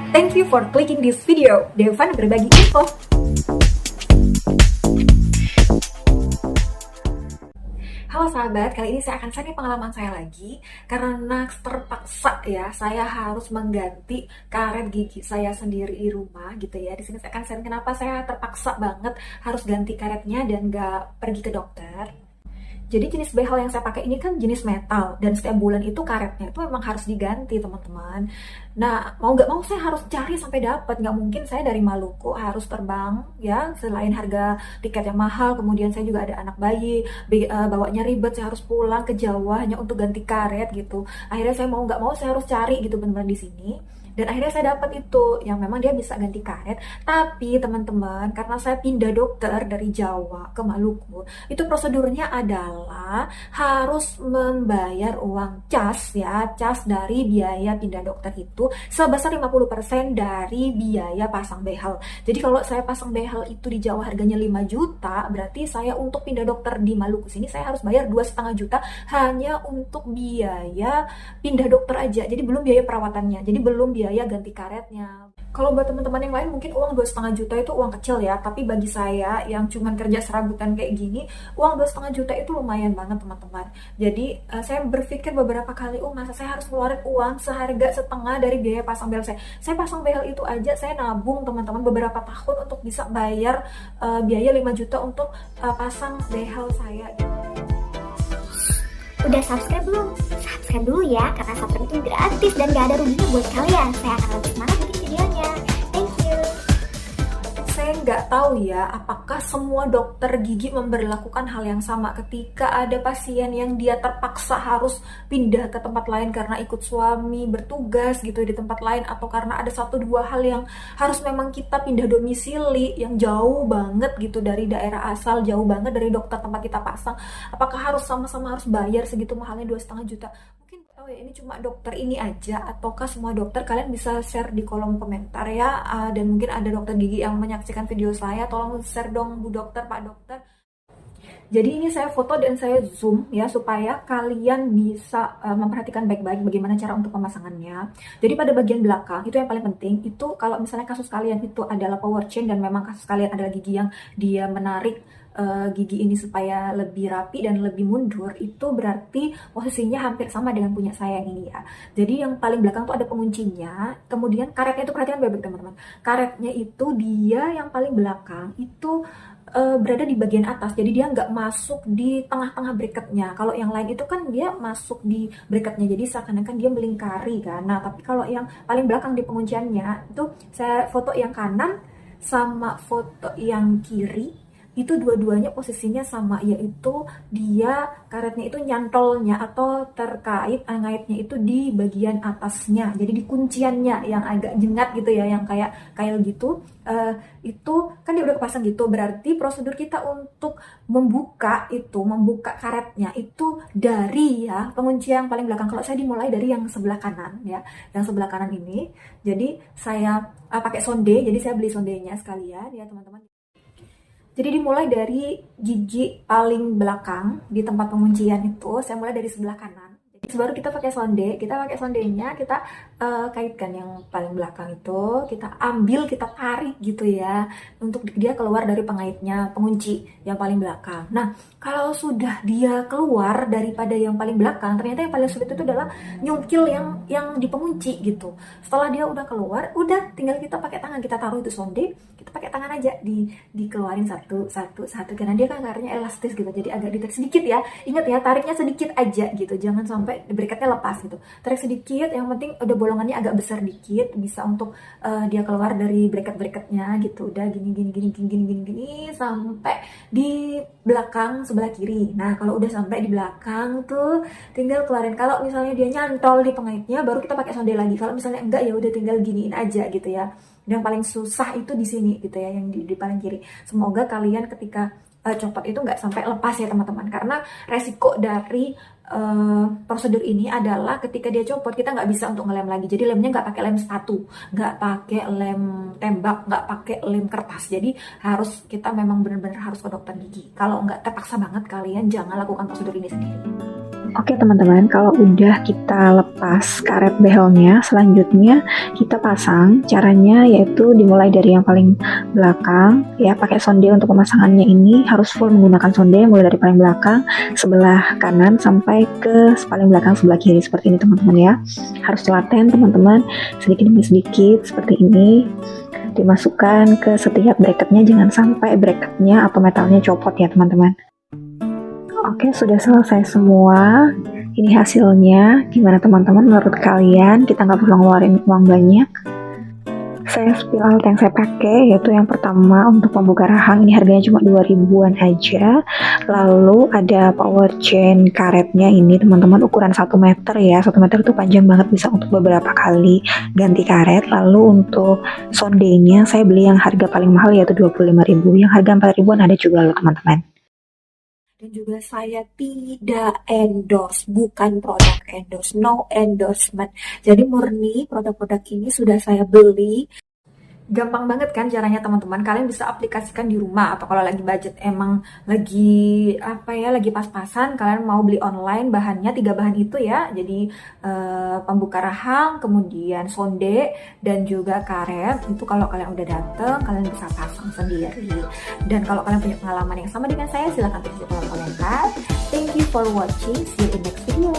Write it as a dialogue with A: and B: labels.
A: Thank you for clicking this video. Devan berbagi info. Halo sahabat, kali ini saya akan sharing pengalaman saya lagi karena terpaksa ya saya harus mengganti karet gigi saya sendiri di rumah gitu ya. Di sini saya akan sharing kenapa saya terpaksa banget harus ganti karetnya dan gak pergi ke dokter. Jadi jenis behel yang saya pakai ini kan jenis metal dan setiap bulan itu karetnya itu memang harus diganti teman-teman. Nah mau nggak mau saya harus cari sampai dapat, nggak mungkin saya dari Maluku harus terbang ya. Selain harga tiket yang mahal, kemudian saya juga ada anak bayi, bawanya ribet, saya harus pulang ke Jawa hanya untuk ganti karet gitu. Akhirnya saya mau nggak mau saya harus cari gitu benar-benar di sini. Dan akhirnya saya dapat itu yang memang dia bisa ganti karet. Tapi teman-teman, karena saya pindah dokter dari Jawa ke Maluku, itu prosedurnya adalah harus membayar uang cas ya, cas dari biaya pindah dokter itu sebesar 50% dari biaya pasang behel. Jadi kalau saya pasang behel itu di Jawa harganya 5 juta, berarti saya untuk pindah dokter di Maluku sini saya harus bayar 2,5 juta hanya untuk biaya pindah dokter aja. Jadi belum biaya perawatannya. Jadi belum biaya ganti karetnya. Kalau buat teman-teman yang lain mungkin uang 2,5 juta itu uang kecil ya, tapi bagi saya yang cuman kerja serabutan kayak gini, uang 2,5 juta itu lumayan banget teman-teman. Jadi saya berpikir beberapa kali, masa saya harus ngeluarin uang seharga setengah dari biaya pasang behel saya. Saya pasang behel itu aja saya nabung teman-teman beberapa tahun untuk bisa bayar biaya 5 juta untuk pasang behel saya gitu.
B: Udah subscribe belum? Subscribe dulu ya, karena subscribe itu gratis dan gak ada ruginya buat kalian. Saya akan lebih semangat bikin videonya. Thank you.
A: Saya nggak tahu ya, apakah semua dokter gigi memberlakukan hal yang sama ketika ada pasien yang dia terpaksa harus pindah ke tempat lain karena ikut suami bertugas gitu di tempat lain, atau karena ada satu dua hal yang harus memang kita pindah domisili yang jauh banget gitu dari daerah asal, jauh banget dari dokter tempat kita pasang. Apakah harus sama-sama harus bayar segitu mahalnya 2,5 juta? Mungkin tahu ya ini cuma dokter ini aja ataukah semua dokter? Kalian bisa share di kolom komentar ya. Dan mungkin ada dokter gigi yang menyaksikan video saya, tolong share dong Bu Dokter, Pak Dokter. Jadi ini saya foto dan saya zoom ya supaya kalian bisa memperhatikan baik-baik bagaimana cara untuk pemasangannya. Jadi pada bagian belakang itu yang paling penting, itu kalau misalnya kasus kalian itu adalah power chain dan memang kasus kalian adalah gigi yang dia menarik gigi ini supaya lebih rapi dan lebih mundur, itu berarti posisinya hampir sama dengan punya saya yang ini ya. Jadi yang paling belakang tuh ada penguncinya, kemudian karetnya itu perhatikan baik-baik teman-teman. Karetnya itu dia yang paling belakang itu berada di bagian atas, jadi dia nggak masuk di tengah-tengah bracketnya. Kalau yang lain itu kan dia masuk di bracketnya, jadi seakan-akan dia melingkari kan. Nah tapi kalau yang paling belakang di pengunciannya itu saya foto yang kanan sama foto yang kiri, itu dua-duanya posisinya sama, yaitu dia karetnya itu nyantolnya atau terkait ngaitnya itu di bagian atasnya, jadi di kunciannya yang agak jengat gitu ya, yang kayak kail gitu. Itu kan dia udah kepasang gitu, berarti prosedur kita untuk membuka karetnya itu dari ya pengunci yang paling belakang. Kalau saya dimulai dari yang sebelah kanan ya, yang sebelah kanan ini. Jadi saya pakai sonde, jadi saya beli sondenya sekalian ya teman-teman. Jadi dimulai dari gigi paling belakang di tempat penguncian itu, saya mulai dari sebelah kanan. Jadi baru kita pakai sondenya, kita kaitkan yang paling belakang itu, kita ambil, kita tarik gitu ya, untuk dia keluar dari pengaitnya, pengunci yang paling belakang. Nah, kalau sudah dia keluar daripada yang paling belakang, ternyata yang paling sulit itu adalah nyungkil yang di pengunci gitu. Setelah dia udah keluar, udah tinggal kita pakai tangan, kita taruh itu sonde, kita pakai tangan aja dikeluarin satu karena dia kan karetnya elastis gitu, jadi agak ditarik sedikit ya. Ingat ya, tariknya sedikit aja gitu, jangan sampai bracketnya lepas gitu. Tarik sedikit, yang penting udah bolongannya agak besar dikit, bisa untuk dia keluar dari bracketnya gitu. Udah gini sampai di belakang sebelah kiri. Nah kalau udah sampai di belakang tuh tinggal keluarin. Kalau misalnya dia nyantol di pengaitnya, baru kita pakai sonde lagi. Kalau misalnya enggak, ya udah tinggal giniin aja gitu ya. Yang paling susah itu di sini gitu ya, yang di paling kiri. Semoga kalian ketika copot itu nggak sampai lepas ya teman-teman, karena resiko dari prosedur ini adalah ketika dia copot kita nggak bisa untuk ngelem lagi. Jadi lemnya nggak pakai lem sepatu, nggak pakai lem tembak, nggak pakai lem kertas. Jadi kita memang benar-benar harus ke dokter gigi. Kalau nggak terpaksa banget, kalian jangan lakukan prosedur ini sendiri.
C: Oke teman-teman, kalau udah kita lepas karet behelnya, selanjutnya kita pasang. Caranya yaitu dimulai dari yang paling belakang, ya pakai sonde untuk pemasangannya ini harus full menggunakan sonde, mulai dari paling belakang sebelah kanan sampai ke paling belakang sebelah kiri seperti ini teman-teman ya. Harus telaten teman-teman, sedikit demi sedikit seperti ini. Dimasukkan ke setiap bracketnya, jangan sampai bracketnya atau metalnya copot ya teman-teman. Oke, sudah selesai semua. Ini hasilnya. Gimana teman-teman menurut kalian? Kita nggak perlu ngeluarin uang banyak. Saya spill alat yang saya pakai, yaitu yang pertama untuk pembuka rahang, ini harganya cuma 2000-an aja. Lalu ada power chain karetnya ini teman-teman, ukuran 1 meter ya. 1 meter itu panjang banget, bisa untuk beberapa kali ganti karet. Lalu untuk sondenya saya beli yang harga paling mahal yaitu 25.000. Yang harga 4.000-an ada juga loh teman-teman.
A: Dan juga saya tidak endorse, bukan produk endorse, no endorsement. Jadi murni produk-produk ini sudah saya beli. Gampang banget kan caranya teman-teman, kalian bisa aplikasikan di rumah, atau kalau lagi budget emang lagi lagi pas-pasan, kalian mau beli online bahannya 3 bahan itu ya. Jadi pembuka rahang, kemudian sonde, dan juga karet. Itu kalau kalian udah dateng, kalian bisa pasang sendiri. Dan kalau kalian punya pengalaman yang sama dengan saya, silahkan tulis di kolom komentar. Thank you for watching, see you in next video.